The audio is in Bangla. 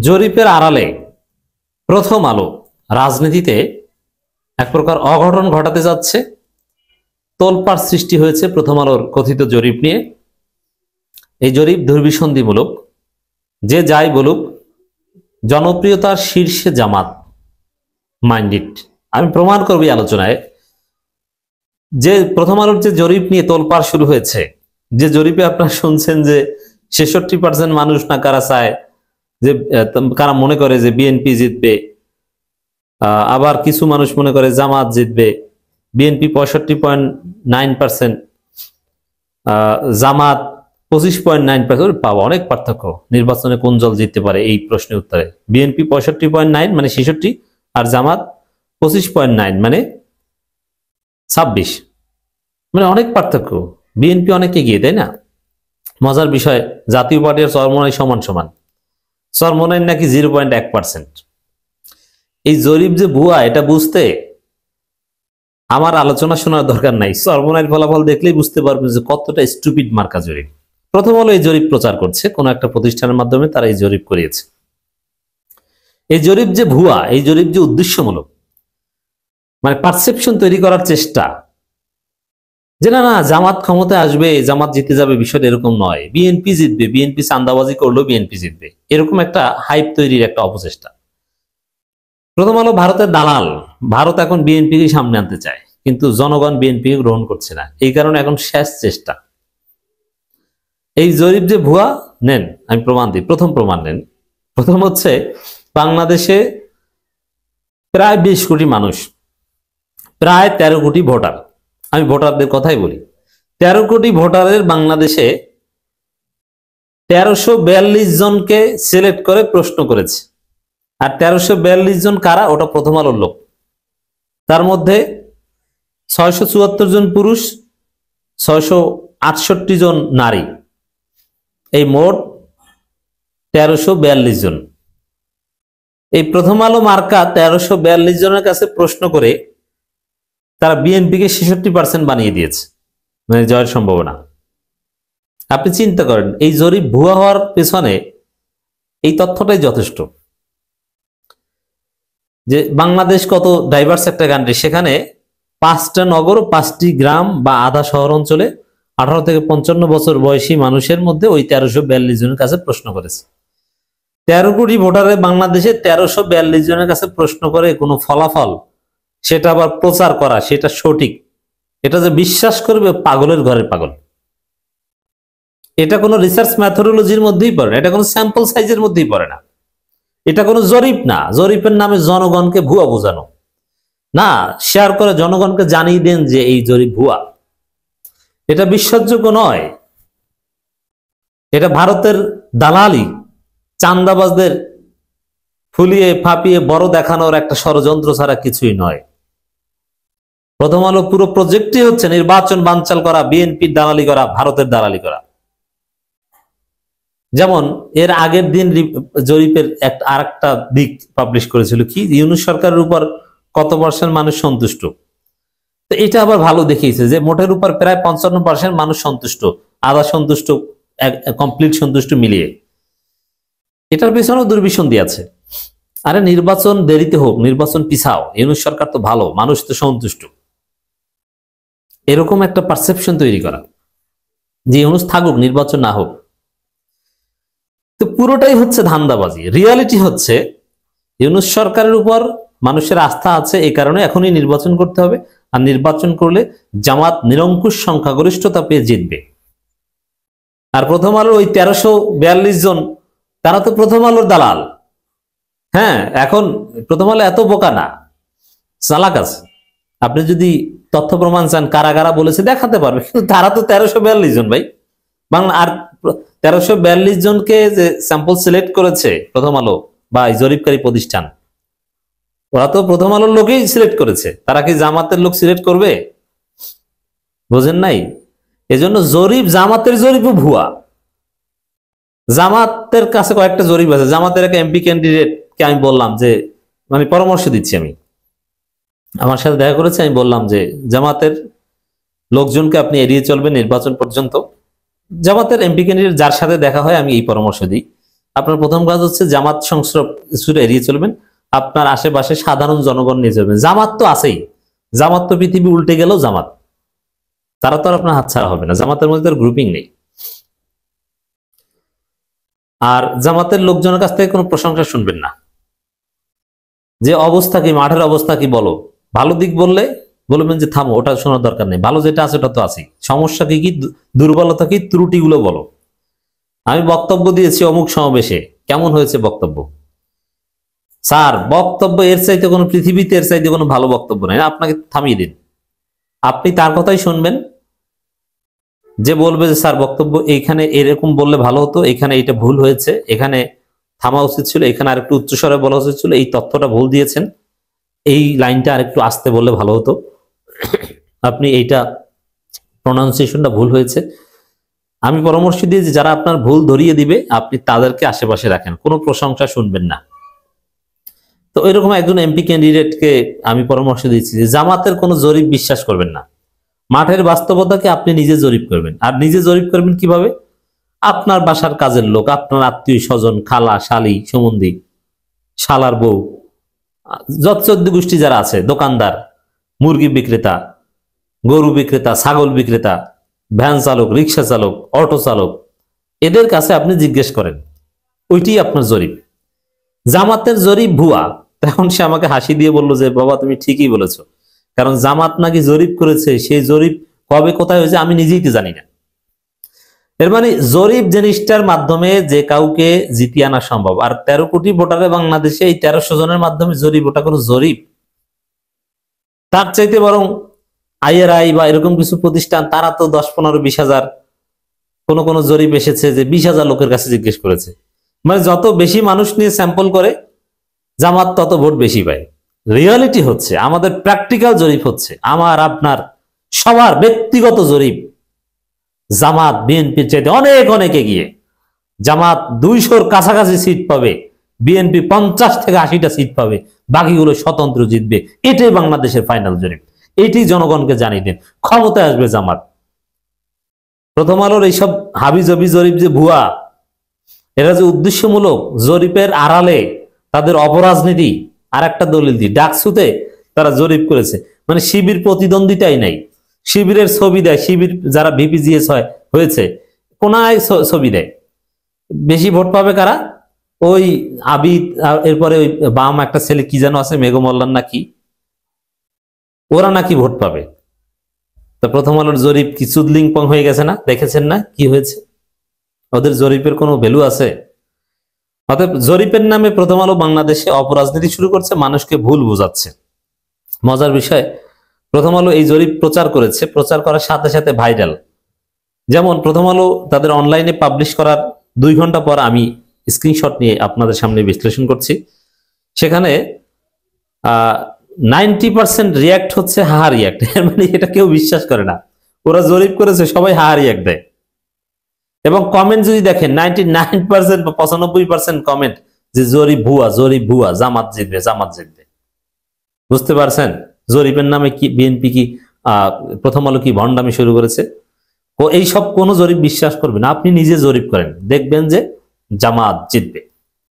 জরিপের আড়ালে প্রথম আলো রাজনীতিতে এক প্রকার অঘটন ঘটাতে যাচ্ছে। তোলপাড় সৃষ্টি হয়েছে প্রথম আলোর কথিত জরিপ নিয়ে। এই জরিপ দুর্বিসন্ধিমূলক। যে যাই বলুক, জনপ্রিয়তার শীর্ষে জামাত মাইন্ডেড। আমি প্রমাণ করব এই আলোচনায় যে প্রথম আলোর যে জরিপ নিয়ে তোলপাড় শুরু হয়েছে, যে জরিপে আপনারা শুনছেন যে 66% মানুষ না কারা চায়, যে কারা মনে করে যে বিএনপি জিতবে, আবার কিছু মানুষ মনে করে জামাত জিতবে। বিএনপি 65.9%, জামাত 25.9%। পাওয়া অনেক পার্থক্য। নির্বাচনে কোন দল জিততে পারে এই প্রশ্নের উত্তরে বিএনপি 65.9 মানে 66, আর জামাত 25.9 মানে 26, মানে অনেক পার্থক্য। বিএনপি অনেক এগিয়ে, তাই না? মজার বিষয়, জাতীয় পার্টি আর চরমোনাই সমান সমান। চরমোনাই নাকি 0.1%। এই জরিপ যে ভুয়া এটা বুঝতে আমার আলোচনা শোনার দরকার নাই। চরমোনাইয়ের ফলাফল দেখলেই বুঝতে পারবেন যে কতটা স্টুপিড মার্কা জরিপ। প্রথম হলো এই জরিপ প্রচার করছে, কোন একটা প্রতিষ্ঠানের মাধ্যমে তারা এই জরিপ করিয়েছে। এই জরিপ যে ভুয়া, এই জরিপ যে উদ্দেশ্যমূলক, মানে পারসেপশন তৈরি করার চেষ্টা যে না না জামাত ক্ষমতায় আসবে, জামাত জিতে যাবে, বিষয়টা এরকম নয়। বিএনপি জিতবে, বিএনপি চাঁদাবাজি করলেও বিএনপি জিতবে, এরকম একটা হাইপ তৈরির একটা অপচেষ্টা। প্রথম আলো ভারতের দালাল। ভারত এখন বিএনপিকে সামনে আনতে চায়, কিন্তু জনগণ বিএনপিকে গ্রহণ করছে না। এই কারণে এখন শেষ চেষ্টা। এই জরিপ যে ভুয়া, নেন আমি প্রমাণ দিই। প্রথম প্রমাণ নেন। প্রথম হচ্ছে বাংলাদেশে প্রায় 20 কোটি মানুষ, প্রায় 13 কোটি ভোটার। আমি ভোটারদের কথাই বলি। 13 কোটি ভোটারের বাংলাদেশে 1342 জনকে সিলেক্ট করে প্রশ্ন করেছে। আর 1342 জন কারা? ওটা প্রথম আলোর লোক। তার মধ্যে 674 জন পুরুষ, 668 জন নারী, এই মোট 1342 জন। এই প্রথম আলো মার্কা 1342 জনের কাছে প্রশ্ন করে তারা বিএনপিকে 66% বানিয়ে দিয়েছে, মানে জয়ের সম্ভাবনা। আপনি চিন্তা করেন, এই জরিপ ভুয়া হওয়ার পেছনে এই তথ্যটাই যথেষ্ট যে বাংলাদেশ কত ডাইভার্স একটা কান্ট্রি। সেখানে 5টা নগর, 5টি গ্রাম বা আধা শহর অঞ্চলে 18 থেকে 55 বছর বয়সী মানুষের মধ্যে ওই 1342 জনের কাছে প্রশ্ন করেছে। 13 কোটি ভোটারে বাংলাদেশে 1342 জনের কাছে প্রশ্ন করে কোনো ফলাফল, সেটা আবার প্রচার করা, সেটা সঠিক, এটা যে বিশ্বাস করবে পাগলের ঘরের পাগল। এটা কোনো রিসার্চ ম্যাথোডোলজির মধ্যেই পড়ে না, এটা কোনো স্যাম্পল সাইজের মধ্যেই পড়ে না, এটা কোনো জরিপ না। জরিপের নামে জনগণকে ভুয়া বোঝানো না, শেয়ার করে জনগণকে জানিয়ে দেন যে এই জরিপ ভুয়া। এটা বিশ্বাসযোগ্য নয়। এটা ভারতের দালালি, চান্দাবাজদের ফুলিয়ে ফাঁপিয়ে বড় দেখানোর একটা ষড়যন্ত্র ছাড়া কিছুই নয়। প্রথম আলো পুরো প্রজেক্টই হচ্ছে নির্বাচন বানচাল করা, বিএনপির দালালি করা, ভারতের দালালি করা। যেমন এর আগের দিন জরিপের আরেকটা দিক পাবলিশ করেছিল, কি ইউনূস সরকারের উপর কত পার্সেন্ট মানুষ সন্তুষ্ট। তো এটা আবার ভালো দেখিয়েছে যে মোটের উপর প্রায় 55% মানুষ সন্তুষ্ট, আধা সন্তুষ্ট, কমপ্লিট সন্তুষ্ট মিলিয়ে। এটার পেছনেও দুর্বিসন্ধি আছে। আরে নির্বাচন দেরিতে হোক, নির্বাচন পিছাও, ইউনূস সরকার তো ভালো, মানুষ তো সন্তুষ্ট, এরকম একটা পারসেপশন তৈরি করা যে ইউনূস থাকুক, নির্বাচন না হোক। তো পুরোটাই হচ্ছে ধান্দাবাজি। রিয়ালিটি হচ্ছে ইউনূস সরকারের উপর মানুষের আস্থা আছে, এই কারণে এখনই নির্বাচন করতে হবে। আর নির্বাচন করলে জামাত নিরঙ্কুশ সংখ্যাগরিষ্ঠতা পেয়ে জিতবে। আর প্রথম আলোর ওই 1342 জন, তারা তো প্রথম আলোর দালাল। হ্যাঁ, এখন প্রথম আলো এত বোকা না, চালাক আছে। আপনি যদি তথ্য প্রমাণ চান কারা কারা বলেছে দেখাতে পারবে, কিন্তু তারা তো 1342 জন ভাই বাংলা। আর 1342 জনকে যে স্যাম্পল সিলেক্ট করেছে প্রথম আলো বা জরিপকারী প্রতিষ্ঠান, ওরা তো প্রথম আলোর লোকেই সিলেক্ট করেছে। তারা কি জামাতের লোক সিলেক্ট করবে? বোঝেন নাই? এজন্য জরিপ, জামাতের জরিপও ভুয়া। জামাতের কাছে কয়েকটা জরিপ আছে। জামাতের একটা এমপি ক্যান্ডিডেটকে আমি বললাম যে, মানে পরামর্শ দিচ্ছি, আমি আমার সাথে দেখা করেছে, আমি বললাম যে জামাতের লোকজনকে আপনি এড়িয়ে চলবেন নির্বাচন পর্যন্ত। জামাতের এমপি ক্যান্ডিডেট যার সাথে দেখা হয় আমি এই পরামর্শ দিই আপনার প্রথম কাজ হচ্ছে জামাত সংস্রব কিছুটা এড়িয়ে চলবেন, আপনার আশেপাশে সাধারণ জনগণ নিয়ে চলবেন। জামাত তো আছেই, জামাত তো পৃথিবী উল্টে গেলেও জামাত, তারা তো আর আপনার হাতছাড়া হবে না, জামাতের মধ্যে তার গ্রুপিং নেই। আর জামাতের লোকজনের কাছ থেকে কোনো প্রশংসা শুনবেন না, যে অবস্থা কি, মাঠের অবস্থা কি বলো, ভালো দিক বললে বলবেন যে থামো, ওটা শোনার দরকার নেই, ভালো যেটা আছে ওটা তো আছেই, সমস্যা কি কি, দুর্বলতা কি, ত্রুটিগুলো বলো। আমি বক্তব্য দিয়েছি অমুক সমাবেশে, কেমন হয়েছে বক্তব্য? স্যার বক্তব্য এর চাইতে কোনো, পৃথিবীতে এর চাইতে কোনো ভালো বক্তব্য নাই, আপনাকে থামিয়ে দিন। আপনি তার কথাই শুনবেন যে বলবে যে স্যার বক্তব্য এইখানে এরকম বললে ভালো হতো, এখানে এটা ভুল হয়েছে, এখানে থামা উচিত ছিল, এখানে আরেকটু উচ্চস্বরে বলা উচিত ছিল, এই তথ্যটা ভুল দিয়েছেন, এই লাইনটা আরেকটু আস্তে বললে ভালো হতো, আপনি এইটা প্রনাউন্সিয়েশনটা ভুল হয়েছে। আমি পরামর্শ দিই যে যারা আপনার ভুল ধরিয়ে দিবে আপনি তাদেরকে আশেপাশে রাখেন, কোনো প্রশংসা শুনবেন না। তো এরকম একজন এমপি ক্যান্ডিডেটকে আমি পরামর্শ দিচ্ছি যে জামাতের কোনো জরিপ বিশ্বাস করবেন না, মাঠের বাস্তবতাকে আপনি নিজে জরিপ করবেন। আর নিজে জরিপ করবেন কিভাবে? আপনার বাসার কাজের লোক, আপনার আত্মীয় স্বজন, খালা, শালি, সম্বন্ধী, শালার বউ, যত 14 গোষ্ঠী যারা আছে, দোকানদার, মুরগি বিক্রেতা, গরু বিক্রেতা, ছাগল বিক্রেতা, ভ্যান চালক, রিক্সা চালক, অটো চালক, এদের কাছে আপনি জিজ্ঞেস করেন, ওইটি আপনার জরিপ। জামাতের জরিপ ভুয়া। তখন সে আমাকে হাসি দিয়ে বলল যে বাবা তুমি ঠিকই বলেছো, কারণ জামাত নাকি জরিপ করেছে, সেই জরিপ কবে কোথায় হয়েছে আমি নিজেই তো জানি না। এর মানে জরিপ জিনিসটার মাধ্যমে যে কাউকে জিতিয়ে আনা সম্ভব। আর 13 কোটি ভোটারে বাংলাদেশে এই 1300 জনের মাধ্যমে জরিপ, ওটা কোনো জরিপ? তার চাইতে বরং IRI বা এরকম কিছু প্রতিষ্ঠান, তারা তো 10, 15, 20 হাজার, কোন কোন জরিপ এসেছে যে 20,000 লোকের কাছে জিজ্ঞেস করেছে। মানে যত বেশি মানুষ নিয়ে স্যাম্পল করে জামাত তত ভোট বেশি পায়। রিয়ালিটি হচ্ছে, আমাদের প্র্যাকটিক্যাল জরিপ হচ্ছে, আমার আপনার সবার ব্যক্তিগত জরিপ, জামাত বিএনপির চাইতে অনেক অনেক এগিয়ে। জামাত 200-র কাছাকাছি সিট পাবে, বিএনপি 50 থেকে 80টা সিট পাবে, বাকিগুলো স্বতন্ত্র জিতবে। এটাই বাংলাদেশের ফাইনাল জরিপ, এটি জনগণকে জানিয়ে দিন। ক্ষমতায় আসবে জামাত। প্রথম আলোর এইসব হাবিজাবি জরিপ যে ভুয়া, এরা যে উদ্দেশ্যমূলক, জরিপের আড়ালে তাদের অপরাজনীতি। আর একটা দলিল দিই, ডাকসুতে তারা জরিপ করেছে, মানে শিবির প্রতিদ্বন্দ্বিতাই নাই, শিবিরের ছবি দেয়, শিবির যারা VPGS হয়েছে কোনায় ছবি দেয়, বেশি ভোট পাবে কারা? ওই আবিদ, এরপরে ওই বাম একটা ছেলে কি যেন আছে, মেঘমল্লান নাকি, ওরা নাকি ভোট পাবে। তো প্রথম আলোর জরিপ কি চুদলিং পং হয়ে গেছে না? দেখেছেন না কি হয়েছে? ওদের জরিপের কোনো ভ্যালু আছে? অতএব জরিপের নামে প্রথম আলো বাংলাদেশে অপরাজনীতি শুরু করছে, মানুষকে ভুল বোঝাচ্ছে। মজার বিষয়, প্রথম আলো এই জরিপ প্রচার করেছে, প্রচার করার সাথে সাথে ভাইরাল। যেমন প্রথম আলো তাদের অনলাইনে পাবলিশ করার 2 ঘন্টা পর আমি স্ক্রিনশট নিয়ে আপনাদের সামনে বিশ্লেষণ করছি, সেখানে 90% রিয়াক্ট হচ্ছে হাহা রিয়াক্ট। এর মানে এটা কেউ বিশ্বাস করে না, ওরা জরিপ করেছে, সবাই হাহা রিয়াক্ট দেয়। এবং কমেন্ট যদি দেখেন 99% বা 95% কমেন্ট যে জরিপ ভুয়া, জরিপ ভুয়া, জামাত জিতবে, জামাত জিতবে। বুঝতে পারছেন জরিপের নামে কি বিএনপি কি প্রথম আলো কি ভণ্ডামি শুরু করেছে? ও এইসব কোন জরিপ বিশ্বাস করবে না, আপনি নিজে জরিপ করেন, দেখবেন যে জামাত জিতবে।